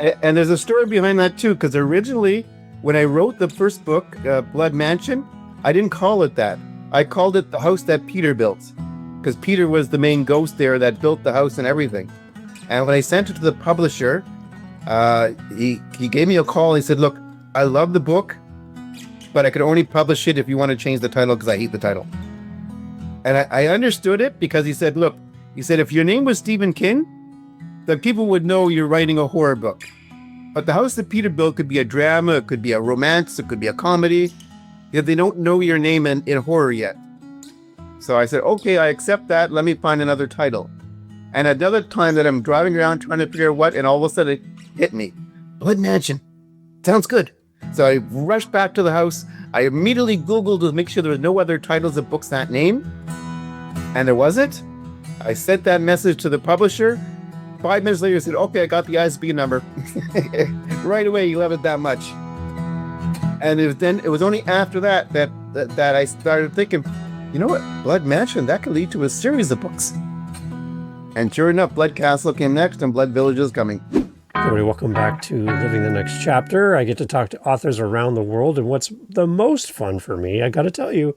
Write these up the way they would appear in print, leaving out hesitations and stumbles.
And there's a story behind that too, because originally, when I wrote the first book, Blood Mansion, I didn't call it that. I called it The House That Peter Built, because Peter was the main ghost there that built the house and everything. And when I sent it to the publisher, he gave me a call. He said, "Look, I love the book, but I could only publish it if you want to change the title because I hate the title." And I understood it because he said, "Look," he said, "if your name was Stephen King, then people would know you're writing a horror book. But The House That Peter Built could be a drama, it could be a romance, it could be a comedy. If they don't know your name in horror yet." So I said, "Okay, I accept that. Let me find another title." And another time that I'm driving around trying to figure out what, and all of a sudden it hit me. Blood Mansion. Sounds good. So I rushed back to the house. I immediately Googled to make sure there was no other titles of books that name. And there wasn't. I sent that message to the publisher. 5 minutes later, I said, "Okay, I got the ISBN number." Right away, you love it that much. And it was only after that I started thinking, you know what, Blood Mansion, that could lead to a series of books. And sure enough, Blood Castle came next and Blood Village is coming. Everybody, welcome back to Living the Next Chapter. I get to talk to authors around the world, and what's the most fun for me, I got to tell you,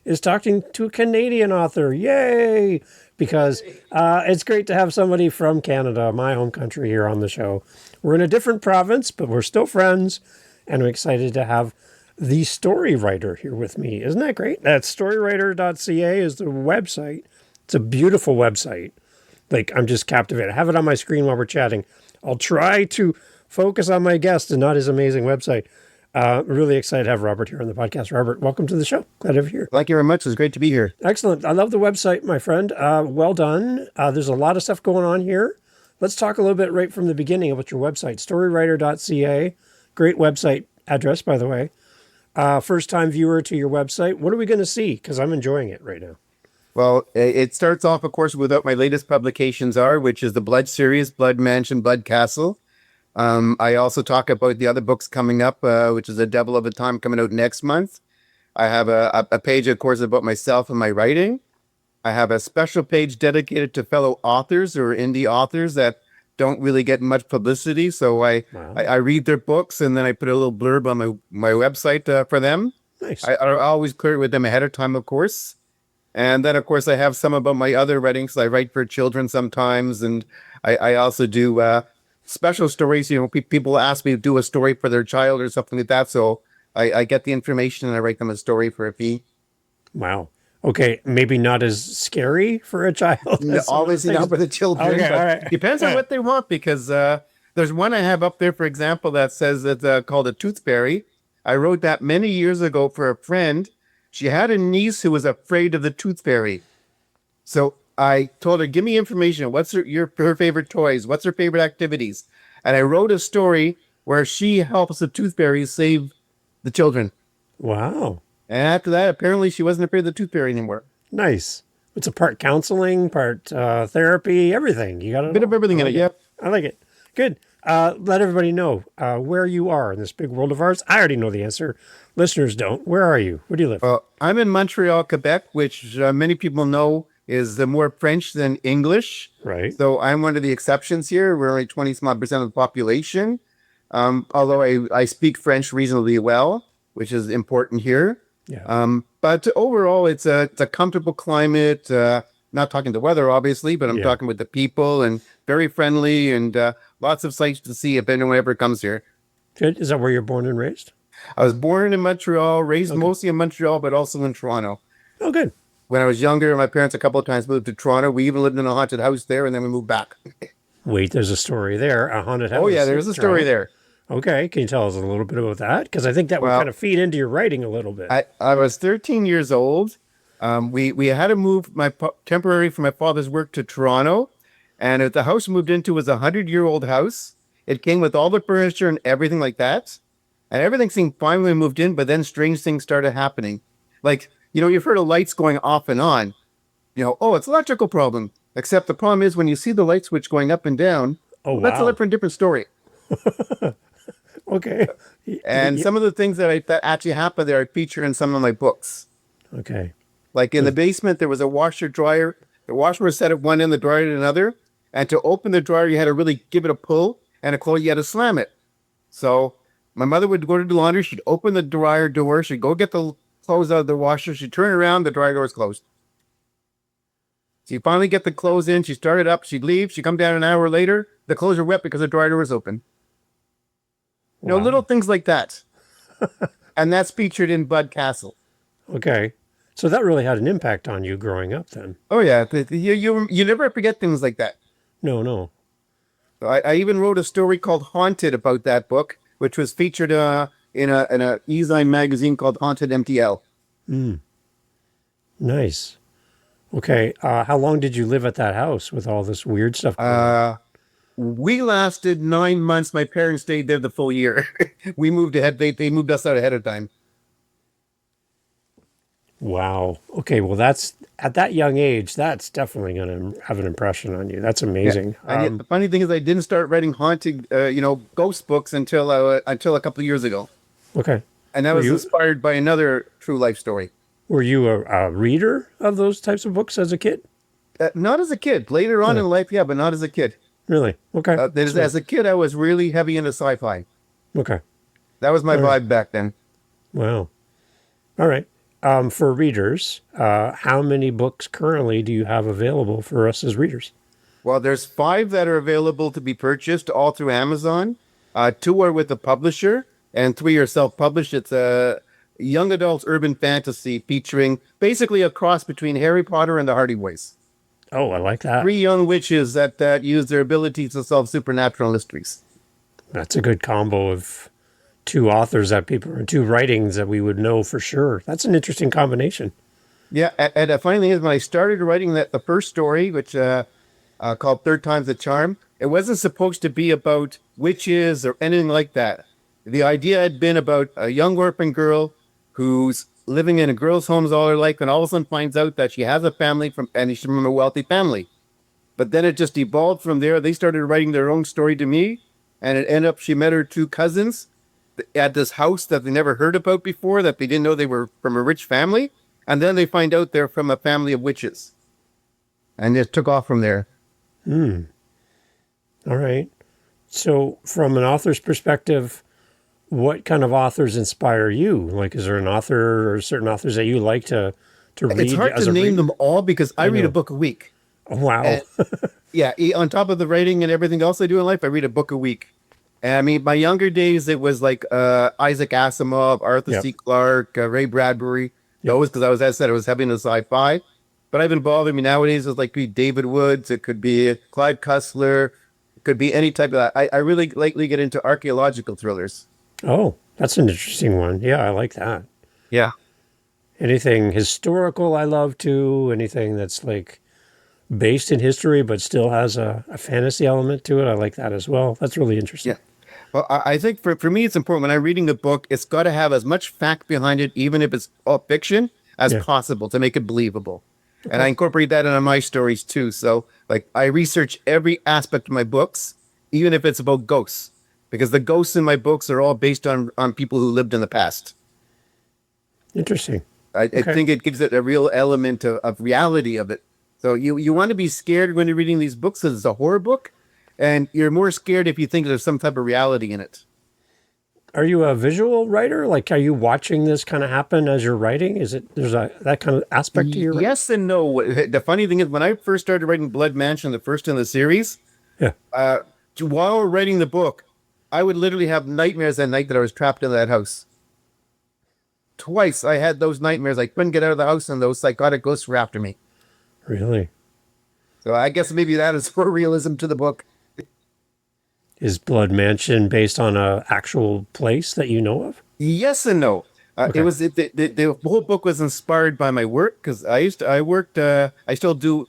is talking to a Canadian author. Yay! Because it's great to have somebody from Canada, my home country, here on the show. We're in a different province, but we're still friends, and I'm excited to have the story writer here with me. Isn't that great? That's storywriter.ca is the website. It's a beautiful website. Like, I'm just captivated. I have it on my screen while we're chatting. I'll try to focus on my guest and not his amazing website. Really excited to have Robert here on the podcast. Robert, welcome to the show. Glad to have you here. Thank you very much. It's great to be here. Excellent. I love the website, my friend. Well done. There's a lot of stuff going on here. Let's talk a little bit right from the beginning about your website, storywriter.ca. Great website address, by the way. First-time viewer to your website. What are we going to see? Because I'm enjoying it right now. Well, it starts off, of course, with what my latest publications are, which is the Blood series, Blood Mansion, Blood Castle. I also talk about the other books coming up, which is A Devil of a Time coming out next month. I have a page, of course, about myself and my writing. I have a special page dedicated to fellow authors or indie authors that don't really get much publicity. So I read their books and then I put a little blurb on my website for them. Nice. I always clear it with them ahead of time, of course. And then, of course, I have some about my other writings. I write for children sometimes, and I also do special stories. You know, people ask me to do a story for their child or something like that. So I get the information and I write them a story for a fee. Wow. Okay, maybe not as scary for a child. No, obviously not for the children. Okay, all right. Depends on what they want, because there's one I have up there, for example, that says it's called a tooth fairy. I wrote that many years ago for a friend. She had a niece who was afraid of the tooth fairy. So I told her, give me information. What's her favorite toys? What's her favorite activities? And I wrote a story where she helps the tooth fairy save the children. Wow. And after that, apparently she wasn't afraid of the tooth fairy anymore. Nice. It's a part counseling, part therapy, everything. You got A bit of everything in it, yeah. I like it. Good. Let everybody know where you are in this big world of ours. I already know the answer. Listeners don't. Where are you? Where do you live? I'm in Montreal, Quebec, which many people know is more French than English. Right. So I'm one of the exceptions here. We're only 20% of the population. Although I speak French reasonably well, which is important here. Yeah. But overall, it's a comfortable climate. Not talking the weather, obviously, but I'm talking with the people, and very friendly, and lots of sights to see if anyone ever comes here. Good. Is that where you're born and raised? I was born in Montreal, raised mostly in Montreal, but also in Toronto. Oh, good. When I was younger, my parents a couple of times moved to Toronto. We even lived in a haunted house there, and then we moved back. Wait, there's a story there. A haunted house. Oh, yeah, there's a story there. Okay. Can you tell us a little bit about that? Because I think that would kind of feed into your writing a little bit. I was 13 years old. We had to move temporarily from my father's work to Toronto. And the house we moved into was a 100-year-old house. It came with all the furniture and everything like that. And everything seemed fine when we moved in, but then strange things started happening. Like, you know, you've heard of lights going off and on. You know, oh, it's an electrical problem. Except the problem is when you see the light switch going up and down, that's a different story. Okay. And some of the things that actually happened there I feature in some of my books. Okay. Like in the basement, there was a washer dryer. The washer was set at one end, the dryer at another. And to open the dryer, you had to really give it a pull. and a clothes, you had to slam it. So my mother would go to the laundry. She'd open the dryer door. She'd go get the clothes out of the washer. She'd turn around. The dryer door was closed. She'd finally get the clothes in. She started up. She'd leave. She'd come down an hour later. The clothes were wet because the dryer door was open. You know, Wow. little things like that. And that's featured in Bud Castle. Okay. So that really had an impact on you growing up then. Oh yeah, you never forget things like that. No, no. I even wrote a story called Haunted about that book, which was featured in a e-zine magazine called Haunted MTL. Nice. Okay. How long did you live at that house with all this weird stuff going on? We lasted 9 months. My parents stayed there the full year. We moved ahead. They moved us out ahead of time. Wow. Okay. Well, that's at that young age, that's definitely going to have an impression on you. That's amazing. And yet, the funny thing is, I didn't start writing haunted, ghost books until a couple of years ago, Okay. and that Were was you- inspired by another true life story. Were you a reader of those types of books as a kid? Not as a kid. Later on in life, yeah, but not as a kid. Really? Okay. As a kid, I was really heavy into sci-fi. Okay. That was my vibe back then. Wow. All right. For readers, how many books currently do you have available for us as readers? Well, there's 5 that are available to be purchased, all through Amazon. 2 are with a publisher, and 3 are self-published. It's a young adult urban fantasy featuring basically a cross between Harry Potter and the Hardy Boys. Oh, I like that. 3 young witches that use their abilities to solve supernatural mysteries. That's a good combo of 2 authors that people, or 2 writings that we would know for sure. That's an interesting combination. Yeah, and the funny thing is, when I started writing the first story, which called Third Time's the Charm, it wasn't supposed to be about witches or anything like that. The idea had been about a young orphan girl who's living in a girl's homes all her life, and all of a sudden finds out that she has a family and she's from a wealthy family. But then it just evolved from there. They started writing their own story to me, and it ended up she met her 2 cousins at this house that they never heard about before, that they didn't know they were from a rich family, and then they find out they're from a family of witches, and it took off from there. All right. So, from an author's perspective, what kind of authors inspire you? Like, is there an author or certain authors that you like to read? It's hard as to a name reader? them all because I read know. a book a week. Oh, wow. And- Yeah, on top of the writing and everything else I do in life, I read a book a week. And I mean, my younger days, it was like Isaac Asimov, Arthur Yep. C. Clarke, Ray Bradbury. Those, because as I said, I was heavy into sci-fi. But I've involved, nowadays, it's like could be David Woods, it could be Clyde Cussler, it could be any type of that. I really lately get into archaeological thrillers. Oh, that's an interesting one. Yeah, I like that. Yeah. Anything historical, I love too. Anything that's like based in history but still has a fantasy element to it, I like that as well. That's really interesting. Yeah. Well, I think for me, it's important when I'm reading a book, it's got to have as much fact behind it, even if it's all fiction, as Yeah. possible to make it believable. And I incorporate that into my stories too. So, like, I research every aspect of my books, even if it's about ghosts, because the ghosts in my books are all based on people who lived in the past. Interesting. I think it gives it a real element of reality of it. So you want to be scared when you're reading these books because it's a horror book, and you're more scared if you think there's some type of reality in it. Are you a visual writer? Like, are you watching this kind of happen as you're writing? Is it, there's that kind of aspect to your writing? Yes and no. The funny thing is, when I first started writing Blood Mansion, the first in the series, Yeah. while writing the book, I would literally have nightmares at night that I was trapped in that house. Twice I had those nightmares. I couldn't get out of the house, and those psychotic ghosts were after me. Really? So I guess maybe that is more realism to the book. Is Blood Mansion based on a actual place that you know of? Yes and no. Okay. It was the whole book was inspired by my work because I still do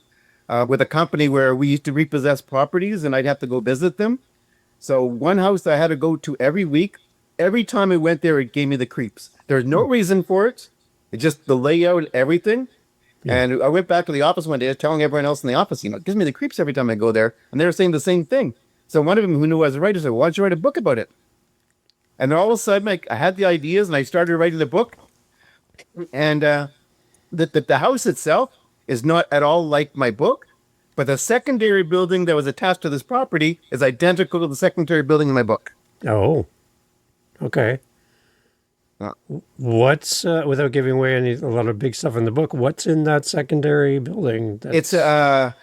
with a company where we used to repossess properties, and I'd have to go visit them. So one house I had to go to every week. Every time I went there, it gave me the creeps. There's no reason for it. It's just the layout and everything. Yeah. And I went back to the office one day telling everyone else in the office, it gives me the creeps every time I go there. And they were saying the same thing. So one of them who knew I was a writer said, why don't you write a book about it? And then all of a sudden, I had the ideas and I started writing the book. And the house itself is not at all like my book, But the secondary building that was attached to this property is identical to the secondary building in my book. Oh, okay. Uh, What's without giving away a lot of big stuff in the book? What's in that secondary building? It's the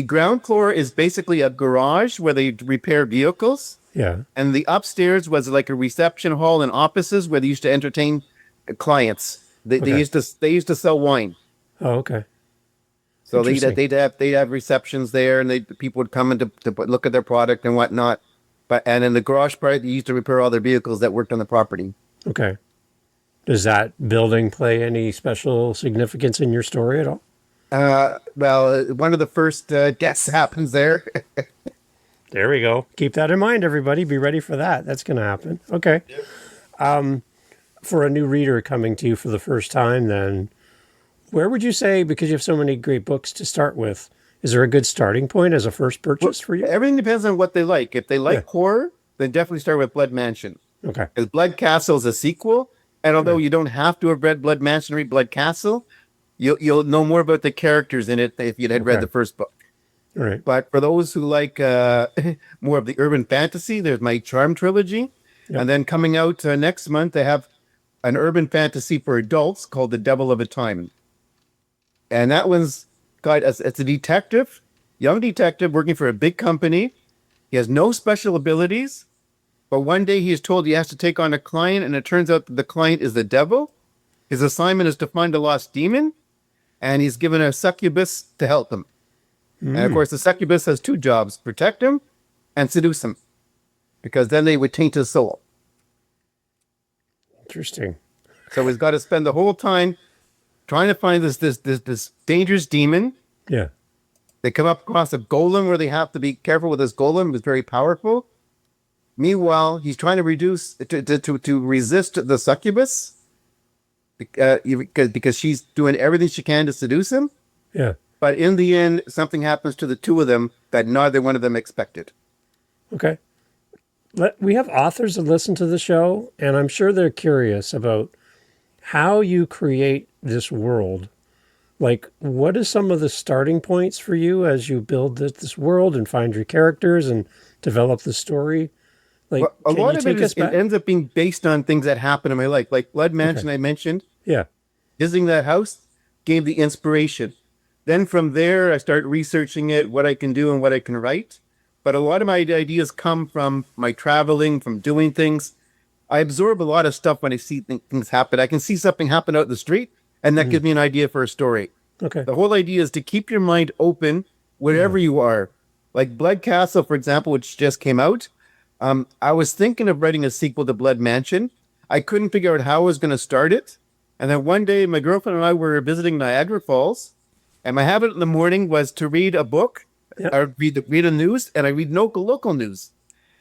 ground floor is basically a garage where they repair vehicles, Yeah. and the upstairs was like a reception hall and offices where they used to entertain clients. They Okay. used to sell wine. Oh, okay. So Interesting. they'd have receptions there, and people would come in to look at their product and whatnot. And in the garage part, they used to repair all their vehicles that worked on the property. Okay. Does that building play any special significance in your story at all? Well, one of the first deaths happens there. There we go. Keep that in mind, everybody. Be ready for that. That's going to happen. Okay. For a new reader coming to you for the first time, then, where would you say, because you have so many great books to start with, is there a good starting point as a first purchase for you? Everything depends on what they like. If they like Yeah. horror, then definitely start with Blood Mansion. Okay. Because Blood Castle is a sequel, and although you don't have to have read Blood Mansion to read Blood Castle, you'll know more about the characters in it if you had read Okay. the first book. All right. But for those who like more of the urban fantasy, there's my Charm trilogy. Yep. And then coming out next month, they have an urban fantasy for adults called The Devil of a Time. And that one's it's a detective, young detective working for a big company. He has no special abilities, but one day he is told he has to take on a client, and it turns out that the client is the devil. His assignment is to find a lost demon, and he's given a succubus to help him. And of course, the succubus has two jobs: protect him and seduce him, because then they would taint his soul. Interesting. So he's got to spend the whole time trying to find this dangerous demon. Yeah. They come up across a golem where they have to be careful with this golem. It's very powerful. Meanwhile, he's trying to resist the succubus because she's doing everything she can to seduce him. Yeah. But in the end, something happens to the two of them that neither one of them expected. Okay. We have authors that listen to the show, and I'm sure they're curious about how you create this world. Like, what is some of the starting points for you as you build this world and find your characters and develop the story? Like, Well, a can lot you of take it, us back? it ends up being based on things that happen in my life. Like Blood Mansion, I mentioned. Yeah. Visiting that house gave the inspiration. Then from there, I start researching it, what I can do and what I can write. But a lot of my ideas come from my traveling, from doing things. I absorb a lot of stuff when I see things happen. I can see something happen out in the street, and that gives me an idea for a story. Okay. The whole idea is to keep your mind open wherever you are. Like Blood Castle, for example, which just came out. I was thinking of writing a sequel to Blood Mansion. I couldn't figure out how I was going to start it. And then one day, my girlfriend and I were visiting Niagara Falls. And my habit in the morning was to read a book, Yep. or read the news, and I read local news.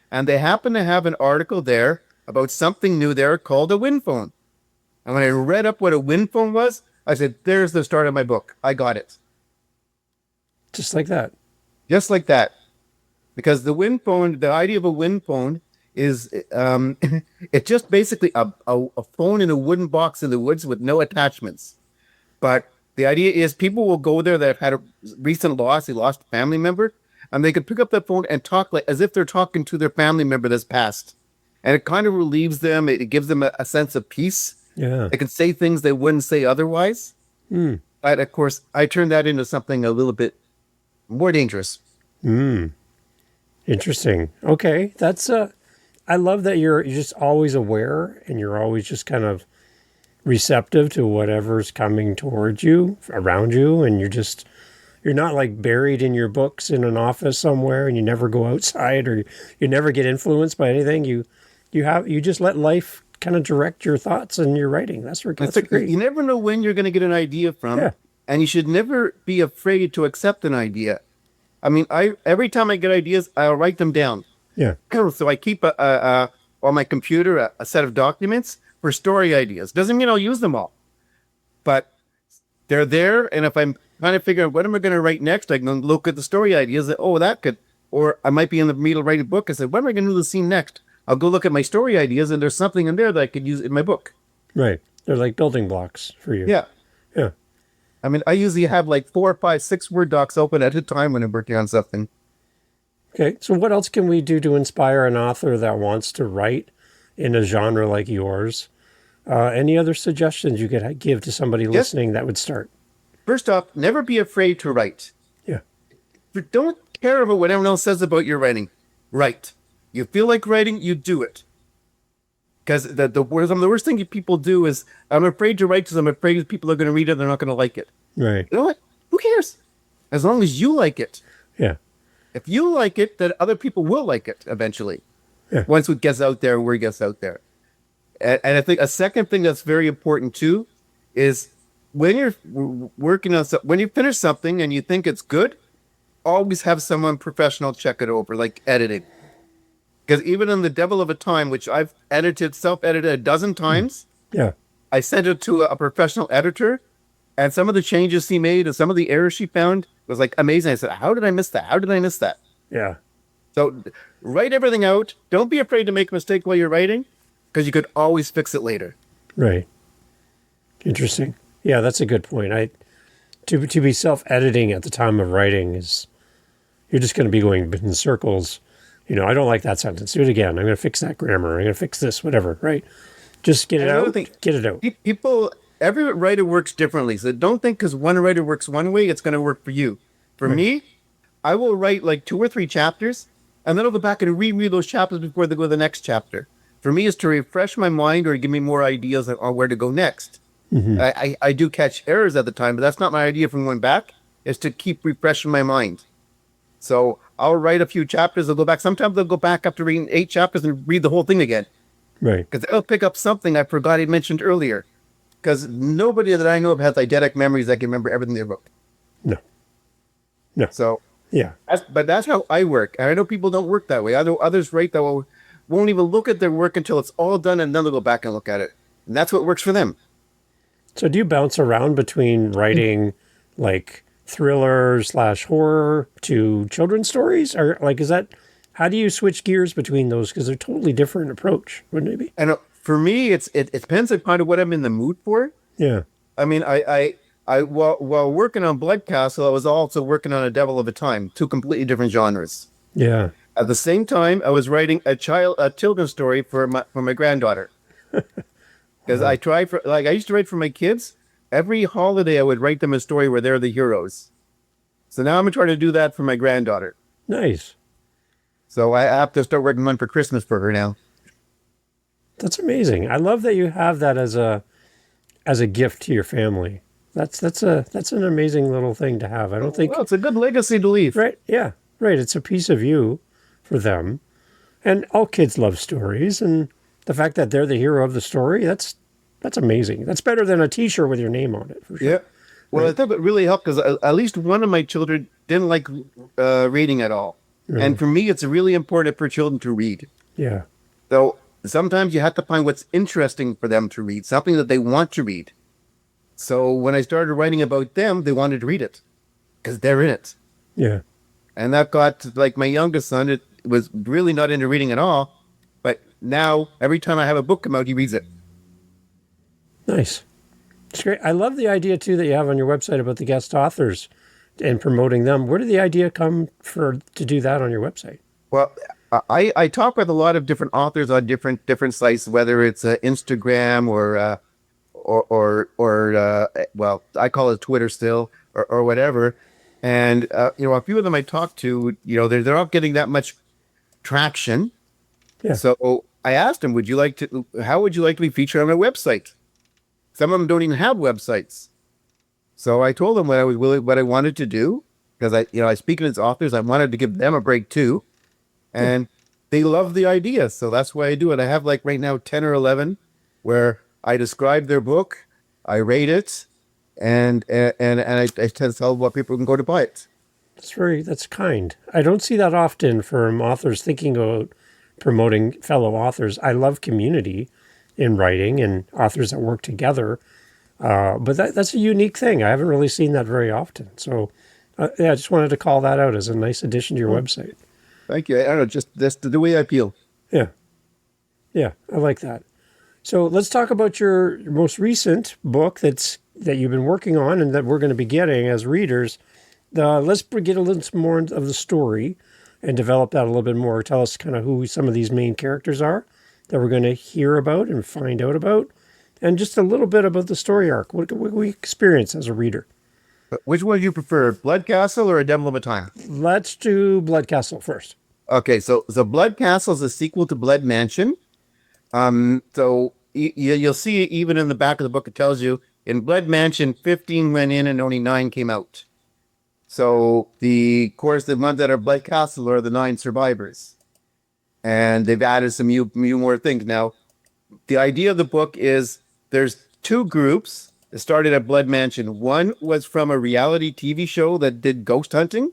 And they happened to have an article there about something new there called a wind phone. And when I read up what a wind phone was, I said, there's the start of my book. I got it. Just like that. Just like that. Because the wind phone, the idea of a wind phone is it's just basically a phone in a wooden box in the woods with no attachments. But the idea is people will go there that have had a recent loss, they lost a family member, and they could pick up that phone and talk like as if they're talking to their family member that's passed. And it kind of relieves them. It gives them a sense of peace. Yeah. They can say things they wouldn't say otherwise. But of course, I turned that into something a little bit more dangerous. Interesting. Okay. That's I love that you're just always aware and you're always just kind of receptive to whatever's coming towards you, around you, and you're not like buried in your books in an office somewhere and you never go outside or you never get influenced by anything. You just let life kind of direct your thoughts and your writing. That's great. You never know when you're going to get an idea from, Yeah. and you should never be afraid to accept an idea. I mean, every time I get ideas, I'll write them down. Yeah. So I keep on my computer a set of documents for story ideas. Doesn't mean I'll use them all, but they're there. And if I'm trying to figure out what am I going to write next, I can look at the story ideas. Or I might be in the middle of writing a book. I said, what am I going to do the scene next? I'll go look at my story ideas, and there's something in there that I could use in my book. Right. They're like building blocks for you. Yeah. Yeah. I mean, I usually have like 4, 5, 6 Word docs open at a time when I'm working on something. Okay, so what else can we do to inspire an author that wants to write in a genre like yours? Any other suggestions you could give to somebody Yes. listening that would start? First off, never be afraid to write. Yeah, Don't care about what everyone else says about your writing. Write. You feel like writing, you do it. Because the worst thing people do is, I'm afraid to write because I'm afraid people are going to read it and they're not going to like it. right. You know what? Who cares? As long as you like it. Yeah, If you like it, then other people will like it eventually. Yeah. Once it gets out there, word gets out there. And I think a second thing that's very important too is when you're working on when you finish something and you think it's good, always have someone professional check it over, like editing. Because even in The Devil of a Time, which I've self-edited a dozen times, yeah, I sent it to a professional editor, and some of the changes he made and some of the errors she found was like amazing. I said, how did I miss that? How did I miss that? yeah. So write everything out. Don't be afraid to make a mistake while you're writing, because you could always fix it later. Right. Interesting. Yeah, that's a good point. To be self-editing at the time of writing is, you're just going to be going in circles. You know, I don't like that sentence. Do it again. I'm going to fix that grammar. I'm going to fix this, whatever, right? Just get it Another out. thing, Get it out. Every writer works differently. So don't think because one writer works one way, it's going to work for you. For me, I will write like 2 or 3 chapters, and then I'll go back and reread those chapters before they go to the next chapter. For me, is to refresh my mind or give me more ideas on where to go next. I do catch errors at the time, but that's not my idea from going back. Is to keep refreshing my mind. So I'll write a few chapters. I'll go back. Sometimes I'll go back after reading 8 chapters and read the whole thing again. Right. Because I'll pick up something I forgot I mentioned earlier. Because nobody that I know of has eidetic memories that can remember everything they wrote. No. No. So, Yeah. but that's how I work. And I know people don't work that way. I know others write that won't even look at their work until it's all done, and then they'll go back and look at it. And that's what works for them. So do you bounce around between writing like thriller/horror to children's stories? Or like, how do you switch gears between those? Because they're totally different approach, wouldn't it be? And for me, it depends on kind of what I'm in the mood for. Yeah. I mean, while working on Blood Castle, I was also working on A Devil of a Time, 2 completely different genres. Yeah. At the same time, I was writing a children's story for my granddaughter. Because I used to write for my kids. Every holiday, I would write them a story where they're the heroes. So now I'm trying to do that for my granddaughter. Nice. So I have to start working on one for Christmas for her now. That's amazing. I love that you have that as a gift to your family. That's an amazing little thing to have. I don't think. Well, it's a good legacy to leave. Right. Yeah. Right. It's a piece of you for them. And all kids love stories, and the fact that they're the hero of the story, that's amazing. That's better than a T-shirt with your name on it, for sure. Yeah. Well, I think it really helped because at least one of my children didn't like reading at all. Really? And for me, it's really important for children to read. Yeah. So sometimes you have to find what's interesting for them to read, something that they want to read. So when I started writing about them, they wanted to read it because they're in it. Yeah. And that got, like my youngest son, it was really not into reading at all. But now, every time I have a book come out, he reads it. Nice. It's great. I love the idea, too, that you have on your website about the guest authors and promoting them. Where did the idea come to do that on your website? Well, I talk with a lot of different authors on different sites, whether it's Instagram or well, I call it Twitter still or whatever. And a few of them I talk to, they're not getting that much traction. Yeah. So I asked them, how would you like to be featured on my website? Some of them don't even have websites. So I told them what I wanted to do, because I speaking as authors, I wanted to give them a break too. And they love the idea. So that's why I do it. I have right now 10 or 11 where I describe their book, I rate it, and I tell what people can go to buy it. That's kind. I don't see that often from authors thinking about promoting fellow authors. I love community in writing and authors that work together. But that's a unique thing. I haven't really seen that very often. So I just wanted to call that out as a nice addition to your website. Thank you. I don't know, just that's the way I feel. Yeah. Yeah, I like that. So let's talk about your most recent book that's that you've been working on and that we're going to be getting as readers. Let's get a little more of the story and develop that a little bit more. Tell us kind of who some of these main characters are that we're going to hear about and find out about, and just a little bit about the story arc. What we experience as a reader. Which one do you prefer, Blood Castle or A Devil of a Time? Let's do Blood Castle first. Okay, so Blood Castle is a sequel to Blood Mansion. So you'll see even in the back of the book, it tells you in Blood Mansion, 15 went in and only 9 came out. So of course, the ones that are Blood Castle are the 9 survivors. And they've added some more things. Now, the idea of the book is there's 2 groups that started at Blood Mansion. One was from a reality TV show that did ghost hunting,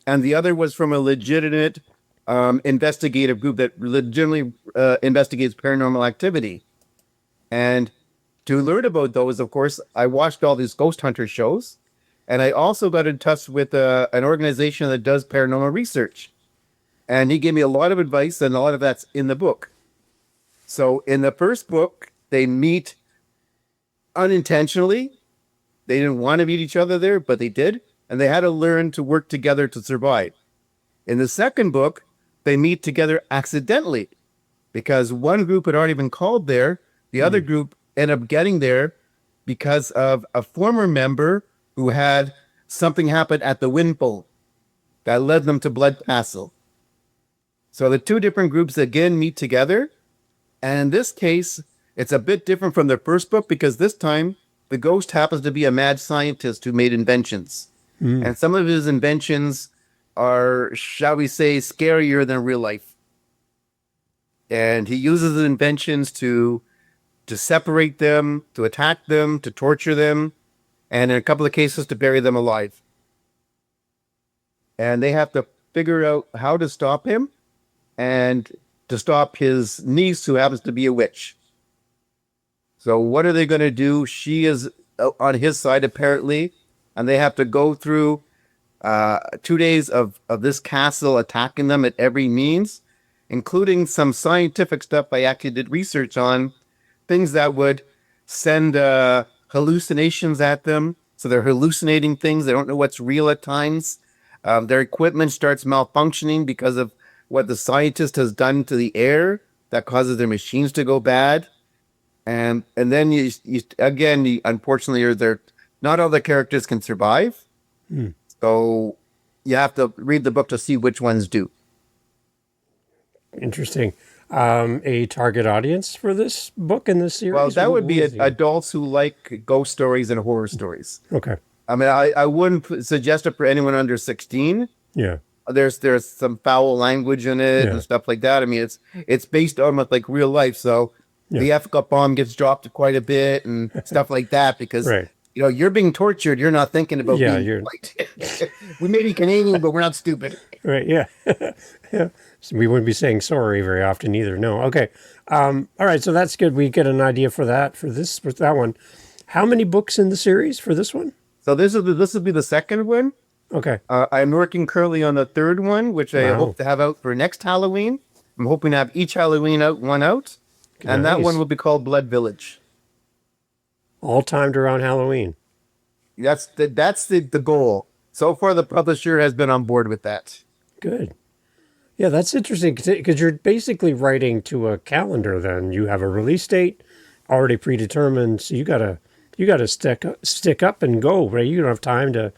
and the other was from a legitimate investigative group that legitimately investigates paranormal activity. And to learn about those, of course, I watched all these ghost hunter shows, and I also got in touch with an organization that does paranormal research. And he gave me a lot of advice, and a lot of that's in the book. So in the first book, they meet unintentionally. They didn't want to meet each other there, but they did. And they had to learn to work together to survive. In the second book, they meet together accidentally because one group had already been called there. The other group ended up getting there because of a former member who had something happen at the windfall that led them to Blood Castle. So the 2 different groups again meet together. And in this case, it's a bit different from the first book because this time the ghost happens to be a mad scientist who made inventions. And some of his inventions are, shall we say, scarier than real life. And he uses the inventions to separate them, to attack them, to torture them, and in a couple of cases to bury them alive. And they have to figure out how to stop him and to stop his niece, who happens to be a witch. So what are they going to do? She is on his side, apparently, and they have to go through 2 days of this castle attacking them at every means, including some scientific stuff I actually did research on, things that would send hallucinations at them. So they're hallucinating things. They don't know what's real at times. Their equipment starts malfunctioning because of what the scientist has done to the air that causes their machines to go bad. And then you unfortunately, not all the characters can survive. So you have to read the book to see which ones do. Interesting. A target audience for this book in this series? Well, that would be adults who like ghost stories and horror stories. Okay. I mean, I wouldn't suggest it for anyone under 16. Yeah. There's some foul language in it and stuff like that. I mean, it's based on like real life, so the F-cup bomb gets dropped quite a bit and stuff like that because you're being tortured. You're not thinking about being white. We may be Canadian, but we're not stupid. Right? Yeah. Yeah. So we wouldn't be saying sorry very often either. No. Okay. All right. So that's good. We get an idea for that for that one. How many books in the series for this one? So this will be the second one. Okay. I'm working currently on the third one, which I hope to have out for next Halloween. I'm hoping to have each Halloween one out. And that one will be called Blood Village. All timed around Halloween. That's the goal. So far, the publisher has been on board with that. Good. Yeah, that's interesting because you're basically writing to a calendar. Then you have a release date already predetermined, so you gotta stick up and go. Right, you don't have time to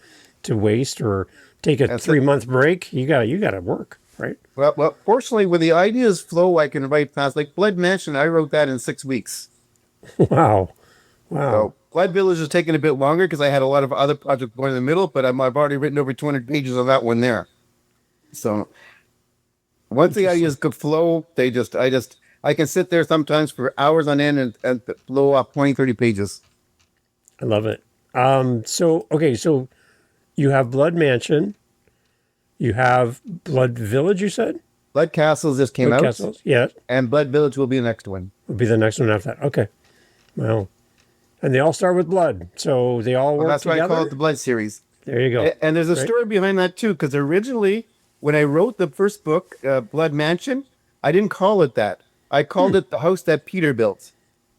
waste or take a 3-month break. You gotta work. Right. Well, fortunately, when the ideas flow, I can write fast. Like Blood Mansion, I wrote that in 6 weeks. Wow. So Blood Village is taking a bit longer because I had a lot of other projects going in the middle, but I've already written over 200 pages on that one there. So once the ideas could flow, I can sit there sometimes for hours on end and blow off 20, 30 pages. I love it. So you have Blood Mansion. You have Blood Village, you said? Blood Castles just came out. Castles, yeah. And Blood Village will be the next one. Will be the next one after that. Okay. Well, and they all start with blood, so they all work that's together? That's why I call it the Blood series. There you go. And there's a story behind that, too, because originally, when I wrote the first book, Blood Mansion, I didn't call it that. I called it the house that Peter built,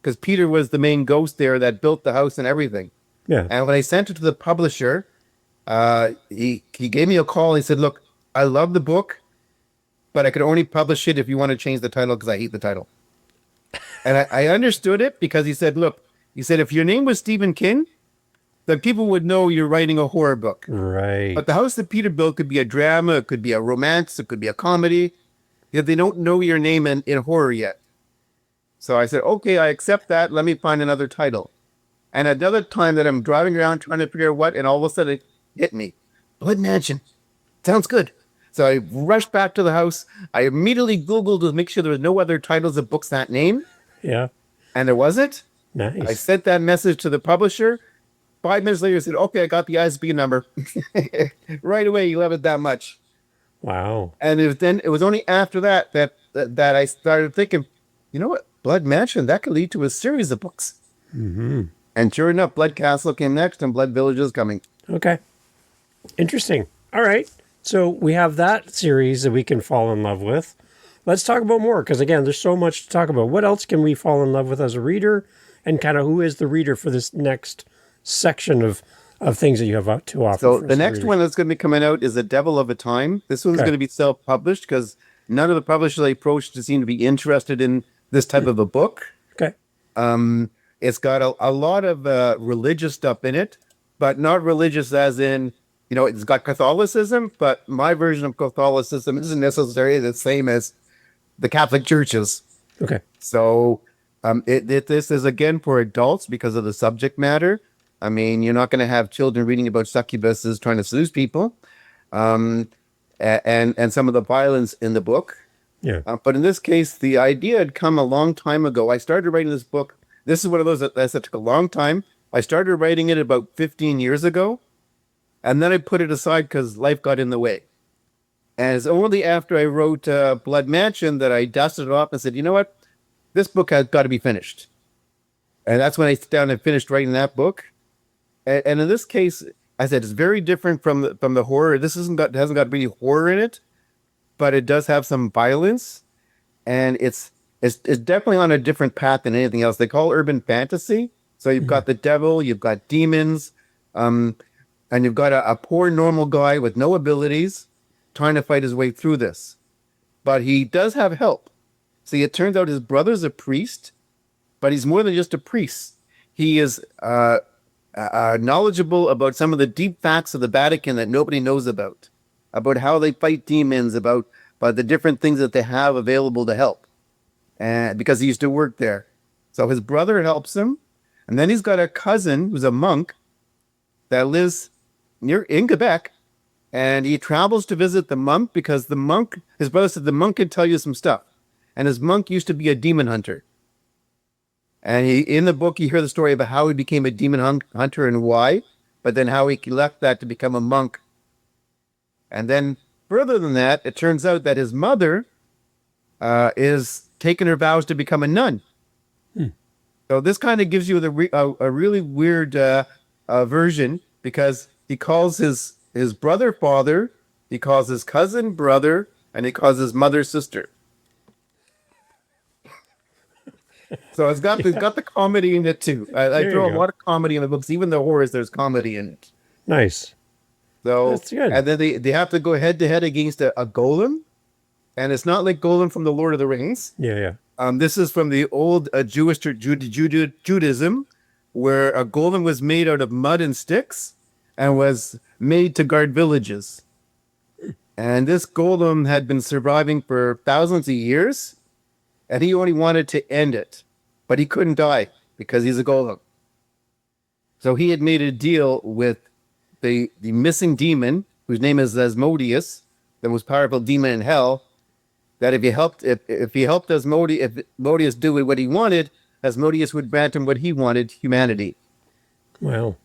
because Peter was the main ghost there that built the house and everything. Yeah. And when I sent it to the publisher, he gave me a call. He said, "Look, I love the book, but I could only publish it if you want to change the title because I hate the title." And I understood it because he said, "Look, he said if your name was Stephen King, then people would know you're writing a horror book. But Right. the house that Peter built could be a drama, it could be a romance, it could be a comedy. Yet they don't know your name in horror yet." So I said, "Okay, I accept that. Let me find another title." And another time that I'm driving around trying to figure out what, and all of a sudden it hit me. Blood Mansion. Sounds good. So I rushed back to the house. I immediately Googled to make sure there was no other titles of books that name, Yeah. and there wasn't. I Nice. sent that message to the publisher. 5 minutes later, I said, "Okay, I got the ISBN number." Right away, he loved it that much. Wow. And it was only after that I started thinking, you know what, Blood Mansion, that could lead to a series of books. Hmm. And sure enough, Blood Castle came next, and Blood Village is coming. Okay. Interesting. All right. So we have that series that we can fall in love with. Let's talk about more because, again, there's so much to talk about. What else can we fall in love with as a reader? And kind of who is the reader for this next section of things that you have to offer? So for the us next readers? one that's going to be coming out is The Devil of a Time. This one's Okay. going to be self-published because none of the publishers I approached seem to be interested in this type of a book. Okay. It's got a lot of religious stuff in it, but not religious as in, it's got Catholicism, but my version of Catholicism isn't necessarily the same as the Catholic churches. Okay. So this is, again, for adults because of the subject matter. I mean, you're not going to have children reading about succubuses trying to seduce people, and some of the violence in the book. Yeah. But in this case, the idea had come a long time ago. I started writing this book. This is one of those that took a long time. I started writing it about 15 years ago, and then I put it aside because life got in the way. And it's only after I wrote Blood Mansion that I dusted it off and said, you know what? This book has got to be finished. And that's when I sat down and finished writing that book. And in this case, I said it's very different from the horror. This hasn't got really horror in it, but it does have some violence, and it's definitely on a different path than anything else. They call urban fantasy. So you've got the devil, you've got demons, and you've got a poor normal guy with no abilities trying to fight his way through this. But he does have help. See, it turns out his brother's a priest, but he's more than just a priest. He is knowledgeable about some of the deep facts of the Vatican that nobody knows about how they fight demons, about the different things that they have available to help. And because he used to work there. So his brother helps him. And then he's got a cousin who's a monk that lives in Quebec. And he travels to visit the monk because his brother said the monk can tell you some stuff. And his monk used to be a demon hunter. And in the book, you hear the story about how he became a demon hunter and why, but then how he left that to become a monk. And then further than that, it turns out that his mother is taking her vows to become a nun. So this kind of gives you a really weird version because he calls his brother father, he calls his cousin brother, and he calls his mother sister. So it's got the comedy in it too. I There throw you a go. lot of comedy in the books, even the horrors. There's comedy in it. Nice. So That's good. and then they have to go head to head against a golem, and it's not like Golem from the Lord of the Rings. Yeah. This is from the old Jewish Judaism, where a golem was made out of mud and sticks, and was made to guard villages. And this golem had been surviving for thousands of years, and he only wanted to end it, but he couldn't die because he's a golem. So he had made a deal with the missing demon, whose name is Asmodeus, the most powerful demon in hell, that if he helped Asmodeus do what he wanted, Asmodeus would grant him what he wanted, humanity. Wow.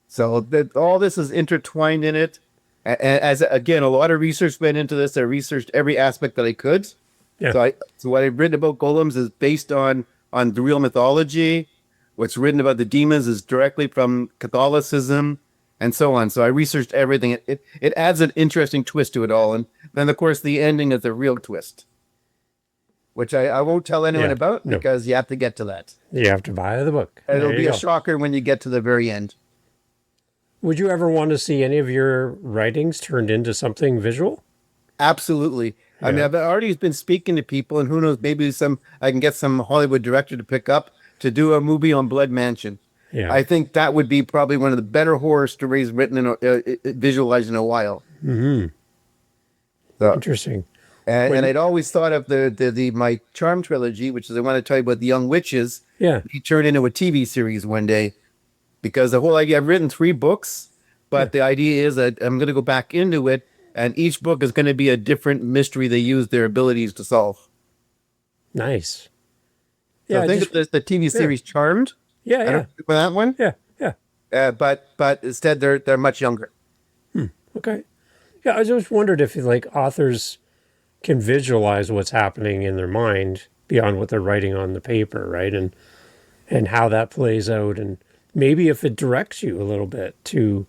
So all this is intertwined in it. As again, a lot of research went into this. I researched every aspect that I could. Yeah. So what I've written about golems is based on the real mythology. What's written about the demons is directly from Catholicism, and so on. So I researched everything. It adds an interesting twist to it all, and then of course the ending is the real twist, which I won't tell anyone Yeah. about No. because you have to get to that. You have to buy the book. It'll There be you a go. shocker when you get to the very end. Would you ever want to see any of your writings turned into something visual? Absolutely. I mean, Yeah. I've already been speaking to people, and who knows, maybe I can get some Hollywood director to pick up to do a movie on Blood Mansion. Yeah. I think that would be probably one of the better horror stories written visualized in a while. Mm-hmm. So, Interesting. and When I'd always thought of the my Charm trilogy, which is I want to tell you about the Young Witches. yeah. He turned into a TV series one day because the whole idea, I've written 3 books, Yeah. but the idea is that I'm going to go back into it, and each book is going to be a different mystery they use their abilities to solve. Nice. So Yeah. think Just, of the TV series Charmed. yeah. I Yeah. don't know that one. Yeah. Yeah. But instead they're much younger. Okay. Yeah. I just wondered if like authors can visualize what's happening in their mind beyond what they're writing on the paper, right? And how that plays out, and maybe if it directs you a little bit to,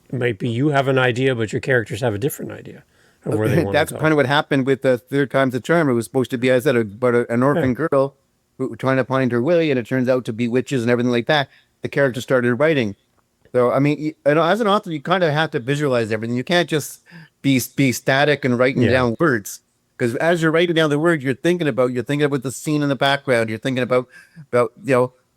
it might be you have an idea, but your characters have a different idea of where they want That's to go. kind of what happened with the Third Time's the Charm. It was supposed to be, I said, about an orphan girl who trying to find her way, and it turns out to be witches and everything like that. The character started writing. So I mean, as an author, you kind of have to visualize everything. You can't just be static and writing Yeah. down words. Because as you're writing down the words, you're thinking about the scene in the background. You're thinking about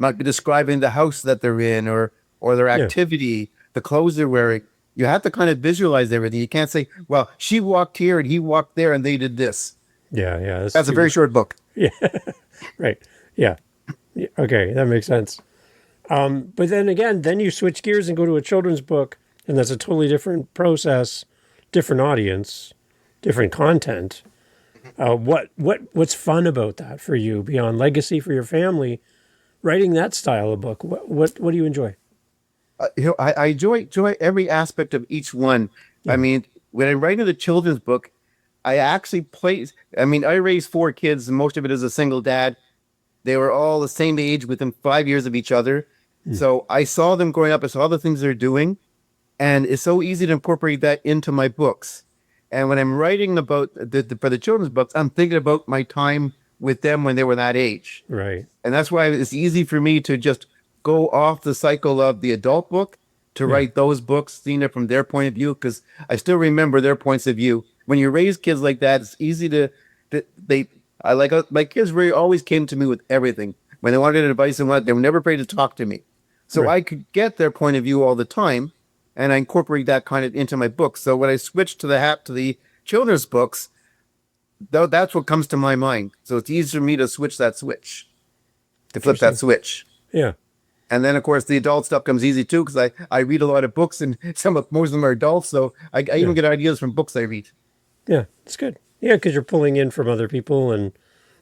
might be describing the house that they're in or their activity, the clothes they're wearing. You have to kind of visualize everything. You can't say, "Well, she walked here and he walked there and they did this." Yeah. Yeah. That's a very short book. Yeah. Right. Yeah. Yeah. Okay. That makes sense. But then again, then you switch gears and go to a children's book, and that's a totally different process, different audience, different content. What's fun about that for you beyond legacy for your family? Writing that style of book, what do you enjoy? I enjoy every aspect of each one. I mean, when I write a children's book, I actually play. I mean, I raised 4 kids, and most of it as a single dad. They were all the same age, within 5 years of each other. So I saw them growing up. I saw the things they're doing, and it's so easy to incorporate that into my books. And when I'm writing about for the children's books, I'm thinking about my time with them when they were that age. Right. And that's why it's easy for me to just go off the cycle of the adult book to write those books, seeing it from their point of view, because I still remember their points of view. When you raise kids like that, it's easy my kids really always came to me with everything. When they wanted advice and what, they were never afraid to talk to me. So I could get their point of view all the time, and I incorporate that kind of into my books. So when I switched to the children's books, though, that's what comes to my mind. So it's easy for me to flip that switch. Yeah. And then, of course, the adult stuff comes easy too, because I read a lot of books, and most of them are adults. So I even get ideas from books I read. Yeah. It's good. Yeah, because you're pulling in from other people, and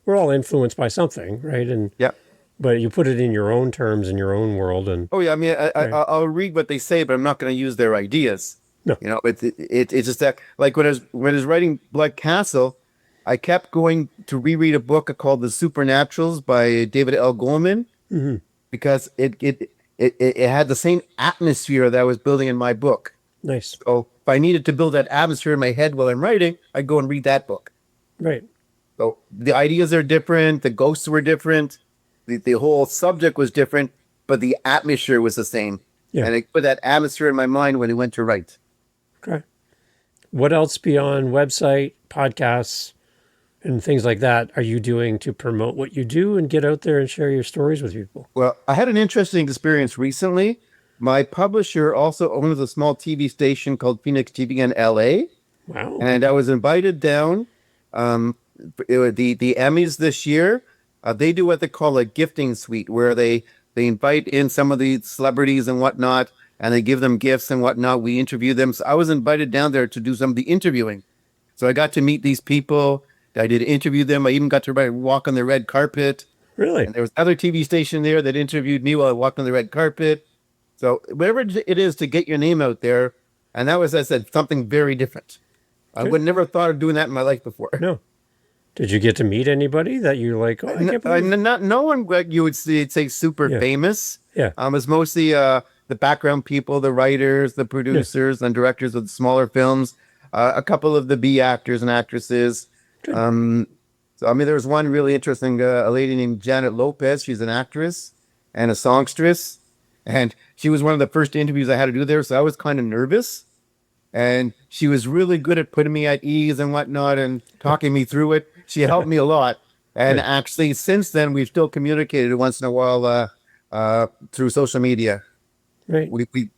we're all influenced by something, right? And Yeah. but you put it in your own terms in your own world, and Oh yeah. I mean, I'll read what they say, but I'm not going to use their ideas. No. You know, it's just that, like when I was writing Blood Castle, I kept going to reread a book called The Supernaturals by David L. Goldman, because it had the same atmosphere that I was building in my book. nice. So if I needed to build that atmosphere in my head while I'm writing, I'd go and read that book. Right. So the ideas are different, the ghosts were different, the whole subject was different, but the atmosphere was the same. Yeah. And I put that atmosphere in my mind when I went to write. Okay. What else beyond website, podcasts, and things like that are you doing to promote what you do and get out there and share your stories with people? Well, I had an interesting experience recently. My publisher also owns a small TV station called Phoenix TV in LA, Wow. and I was invited down. The Emmys this year, they do what they call a gifting suite, where they invite in some of the celebrities and whatnot, and they give them gifts and whatnot. We interview them. So I was invited down there to do some of the interviewing. So I got to meet these people. I did interview them. I even got to walk on the red carpet. Really? And there was another TV station there that interviewed me while I walked on the red carpet. So whatever it is to get your name out there, and that was, as I said, something very different. I would never thought of doing that in my life before. No. Did you get to meet anybody that you're like, oh, I can't believe No one like you would say super famous. Yeah. It's mostly the background people, the writers, the producers, and directors of the smaller films. A couple of the B actors and actresses. So, I mean, there was one really interesting, a lady named Janet Lopez. She's an actress and a songstress. And she was one of the first interviews I had to do there. So I was kind of nervous. And she was really good at putting me at ease and whatnot and talking me through it. She helped me a lot. And Good. actually, since then, we've still communicated once in a while through social media. Right.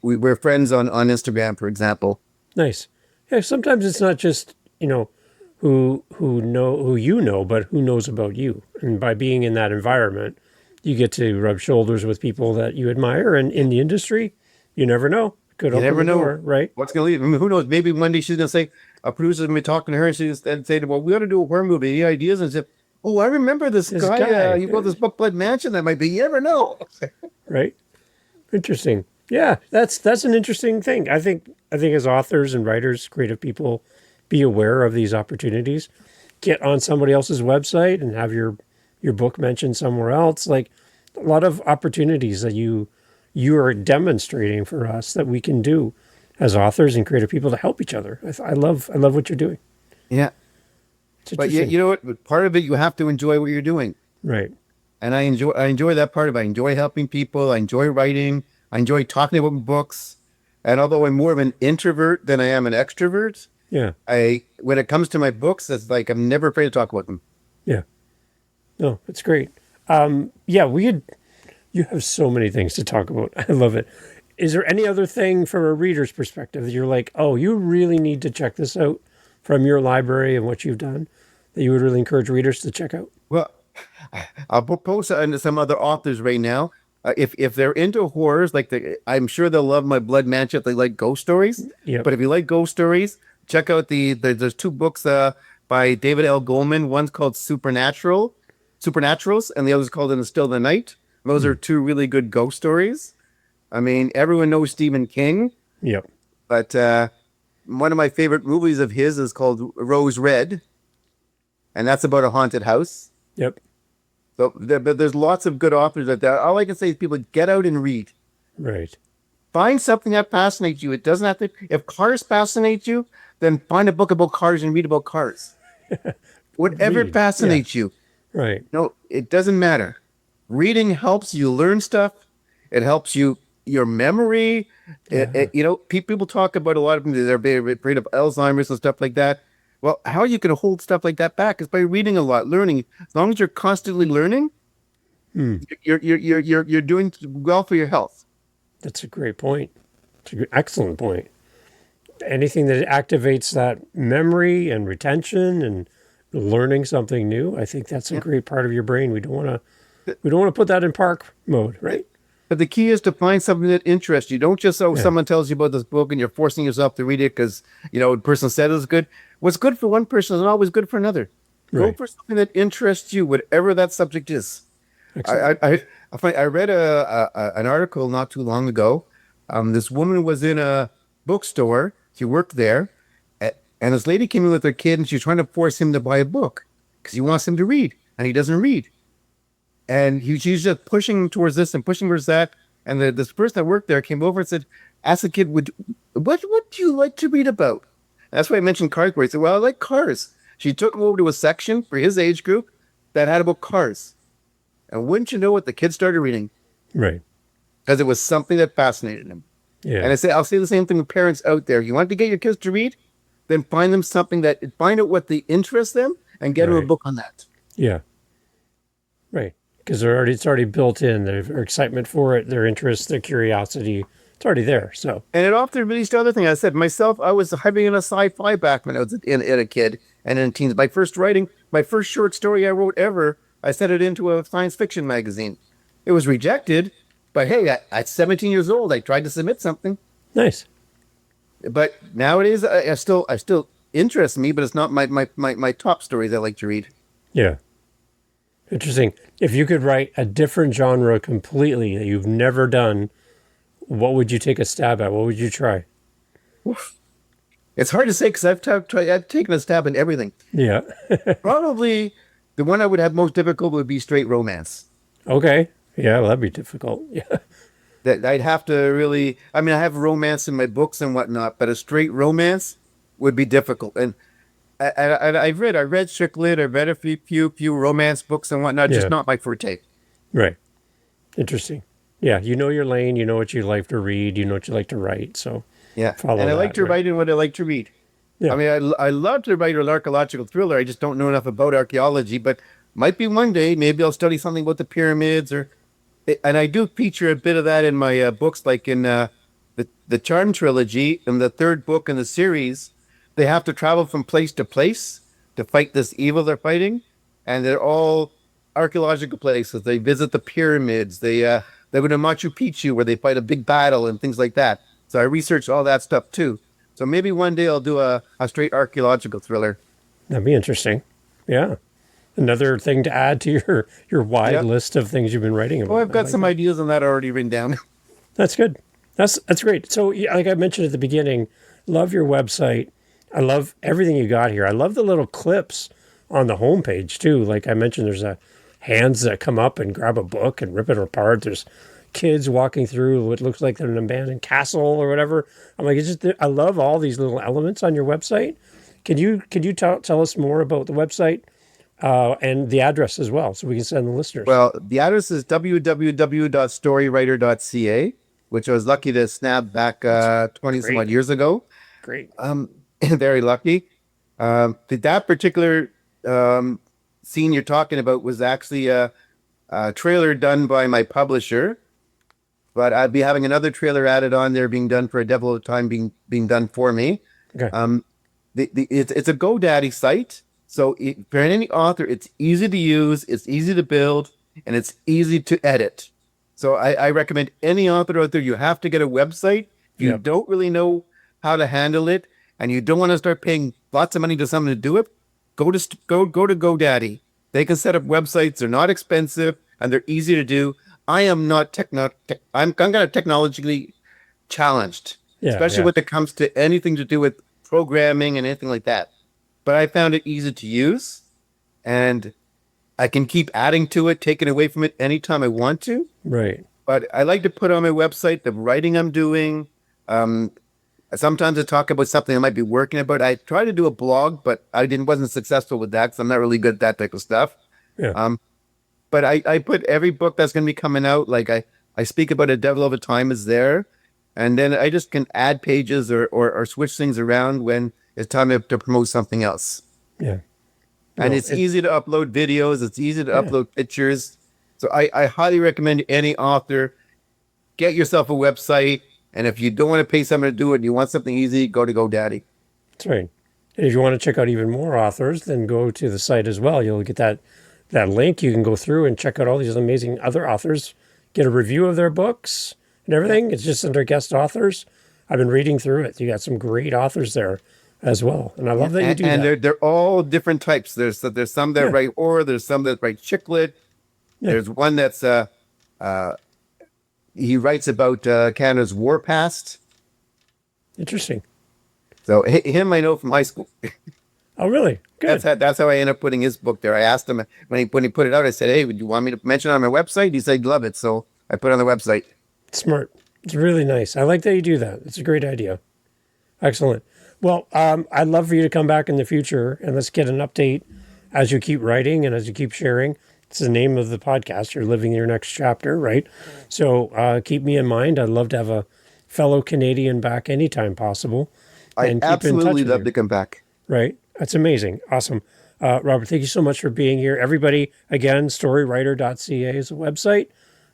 We're friends on Instagram, for example. Nice. Yeah, sometimes it's not just, who you know, but who knows about you. And by being in that environment, you get to rub shoulders with people that you admire. And in the industry, you never know. Could You open never the know door, right? what's going to leave. I mean, who knows? Maybe one day she's going to say, a producer's going to be talking to her and she's going to say, well, we ought to do a horror movie. Any ideas? And say, oh, I remember this guy. You wrote this book, Blood Mansion. That might be. You never know. Right. Interesting. Yeah, that's an interesting thing. I think as authors and writers, creative people, be aware of these opportunities. Get on somebody else's website and have your book mentioned somewhere else. Like a lot of opportunities that you are demonstrating for us that we can do as authors and creative people to help each other. I love what you're doing. Yeah. It's But interesting. you know what? But part of it, you have to enjoy what you're doing. Right. And I enjoy that part of it. I enjoy helping people. I enjoy writing. I enjoy talking about books. And although I'm more of an introvert than I am an extrovert, Yeah. when it comes to my books, it's like I'm never afraid to talk about them. Yeah. No, it's great. Yeah, you have so many things to talk about. I love it. Is there any other thing from a reader's perspective that you're like, oh, you really need to check this out from your library and what you've done that you would really encourage readers to check out? Well, I'll post it into some other authors right now. If they're into horrors, I'm sure they'll love my Blood Mansion if they like ghost stories. Yep. But if you like ghost stories, check out there's two books by David L. Goldman. One's called Supernaturals, and the other's called In the Still of the Night. Those are two really good ghost stories. I mean, everyone knows Stephen King, Yep. but one of my favorite movies of his is called Rose Red, and that's about a haunted house. Yep. So but there's lots of good authors out there. All I can say is people get out and read. Right. Find something that fascinates you. It doesn't have to. If cars fascinate you, then find a book about cars and read about cars. Whatever Read, fascinates you. Right. No, it doesn't matter. Reading helps you learn stuff. It helps your memory. People talk about a lot of them. They're very afraid of Alzheimer's and stuff like that. Well, how you can hold stuff like that back is by reading a lot, learning. As long as you're constantly learning, you're doing well for your health. That's a great point. It's an excellent point. Anything that activates that memory and retention and learning something new, I think that's a great part of your brain. We don't want to put that in park mode, right? But the key is to find something that interests you. Don't just someone tells you about this book and you're forcing yourself to read it because the person said it's good. What's good for one person is not always good for another. Go Right. for something that interests you, whatever that subject is. Excellent. I read an article not too long ago. This woman was in a bookstore. She worked there, and this lady came in with her kid, and she was trying to force him to buy a book because he wants him to read, and he doesn't read. And she's just pushing towards this and pushing towards that. And this person that worked there came over and said, asked the kid, what do you like to read about? And that's why I mentioned cars. He said, well, I like cars. She took him over to a section for his age group that had about cars. And wouldn't you know what, the kid started reading Right. because it was something that fascinated him. Yeah. And I'll say the same thing with parents out there. You want to get your kids to read, then find out what they interest them and get them a Right. book on that. Yeah. Right. Because it's already built in. Their excitement for it, their interest, their curiosity. It's already there. So And it often released other thing. I said myself, I was heavy in a sci-fi back when I was in a kid and in teens. My first short story I wrote ever, I sent it into a science fiction magazine. It was rejected, but hey, at 17 years old, I tried to submit something. nice. But nowadays, I still interests me, but it's not my top stories I like to read. Yeah. Interesting. If you could write a different genre completely that you've never done, what would you take a stab at? What would you try? It's hard to say because I've taken a stab in everything. Yeah. Probably the one I would have most difficult would be straight romance. Okay. Yeah, well, that'd be difficult. Yeah. That I'd have to really. I mean, I have romance in my books and whatnot, but a straight romance would be difficult. And I read chick lit, I read a few romance books and whatnot, just Yeah. not my forte. Right. Interesting. Yeah. You know your lane. You know what you like to read. You know what you like to write. So Yeah. follow And I like that. to Right. write in what I like to read. I Yeah. mean, I love to write an archaeological thriller. I just don't know enough about archaeology, but might be one day, maybe I'll study something about the pyramids or, and I do feature a bit of that in my books, like in the Charm trilogy, in the third book in the series. They have to travel from place to place to fight this evil they're fighting, and they're all archaeological places. They visit the pyramids. They go to Machu Picchu where they fight a big battle and things like that. So I researched all that stuff too. So maybe one day I'll do a straight archaeological thriller. That'd be interesting. Yeah. Another thing to add to your wide Yeah. list of things you've been writing Oh, about. I've I got like some that. ideas on that already written down. That's good. That's great. So, yeah, like I mentioned at the beginning, love your website. I love everything you got here. I love the little clips on the homepage too. Like I mentioned, there's a hands that come up and grab a book and rip it apart. There's kids walking through what looks like they're an abandoned castle or whatever. I'm like, it's just I love all these little elements on your website. Can you tell us more about the website and the address as well, so we can send the listeners? Well, the address is www.storywriter.ca, which I was lucky to snap back 20 some odd Great, years ago. great. Very lucky. That particular scene you're talking about was actually a trailer done by my publisher, but I'd be having another trailer added on there being done for a devil of time being done for me. Okay, It's a GoDaddy site, so for any author, it's easy to use, it's easy to build, and it's easy to edit. So I recommend any author out there, you have to get a website. If you Yep. don't really know how to handle it, and you don't want to start paying lots of money to someone to do it, go to GoDaddy. They can set up websites. They're not expensive and they're easy to do. I am not I'm kind of technologically challenged, yeah, especially yeah, when it comes to anything to do with programming and anything like that. But I found it easy to use, and I can keep adding to it, taking away from it anytime I want to. right. But I like to put on my website the writing I'm doing. Um, Sometimes I talk about something I might be working about. I try to do a blog, but wasn't successful with that because I'm not really good at that type of stuff. Yeah, But I put every book that's going to be coming out, like I speak about A Devil of a Time is there. And then I just can add pages or switch things around when it's time to promote something else. yeah. And Well, it's easy to upload videos. It's easy to upload pictures. So I highly recommend any author, get yourself a website. And if you don't want to pay someone to do it and you want something easy, go to GoDaddy. That's right. And if you want to check out even more authors, then go to the site as well. You'll get that link. You can go through and check out all these amazing other authors, get a review of their books and everything. It's just under guest authors. I've been reading through it. You got some great authors there as well, and I love that you do And that. they're all different types. There's some that Yeah. write horror. There's some that write chick lit. Yeah. There's one that's he writes about Canada's war past. Interesting. So him I know from high school. Oh, really? Good. That's how I ended up putting his book there. I asked him when he put it out. I said, "Hey, would you want me to mention it on my website?" He said, "Love it." So I put it on the website. Smart. It's really nice. I like that you do that. It's a great idea. Excellent. Well, I'd love for you to come back in the future and let's get an update as you keep writing and as you keep sharing. It's the name of the podcast. You're living your next chapter, right? So keep me in mind. I'd love to have a fellow Canadian back anytime possible. I And keep in touch absolutely with love you. to come back. Right. That's amazing. Awesome. Robert, thank you so much for being here. Everybody, again, storywriter.ca is a website.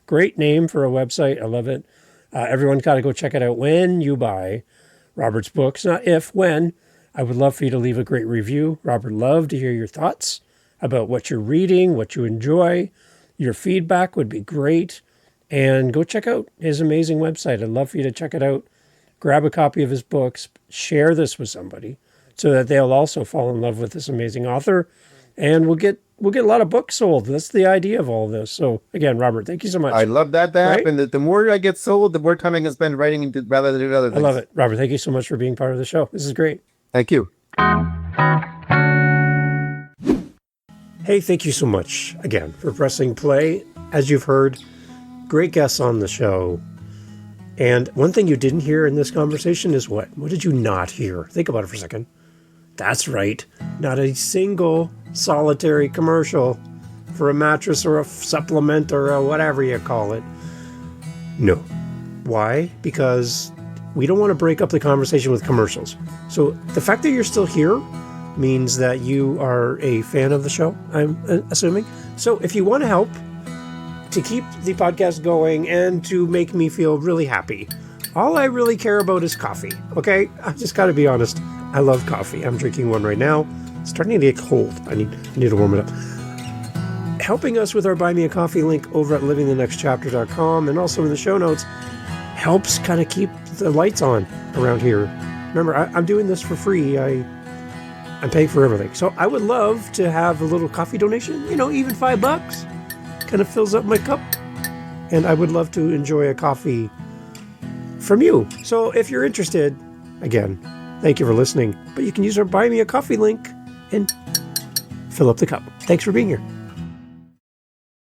Great name for a website. I love it. Everyone's got to go check it out when you buy Robert's books. Not if, when. I would love for you to leave a great review. Robert, love to hear your thoughts about what you're reading, what you enjoy. Your feedback would be great. And go check out his amazing website. I'd love for you to check it out. Grab a copy of his books. Share this with somebody so that they'll also fall in love with this amazing author. And we'll get a lot of books sold. That's the idea of all of this. So again, Robert, thank you so much. I love that Right? happen. The more I get sold, the more time I can spend writing rather than doing other I things. love it. Robert, thank you so much for being part of the show. This is great. Thank you. Hey, thank you so much again for pressing play. As you've heard, great guests on the show. And one thing you didn't hear in this conversation is what? What did you not hear? Think about it for a second. That's right. Not a single solitary commercial for a mattress or a supplement or a whatever you call it. No. Why? Because we don't want to break up the conversation with commercials. So the fact that you're still here means that you are a fan of the show, I'm assuming. So if you want to help to keep the podcast going and to make me feel really happy, all I really care about is coffee, okay? I just got to be honest. I love coffee. I'm drinking one right now. It's starting to get cold. I need to warm it up. Helping us with our Buy Me a Coffee link over at livingthenextchapter.com and also in the show notes helps kind of keep the lights on around here. Remember, I'm doing this for free. I'm paying for everything. So I would love to have a little coffee donation, even $5 kind of fills up my cup. And I would love to enjoy a coffee from you. So if you're interested, again, thank you for listening. But you can use our Buy Me a Coffee link and fill up the cup. Thanks for being here.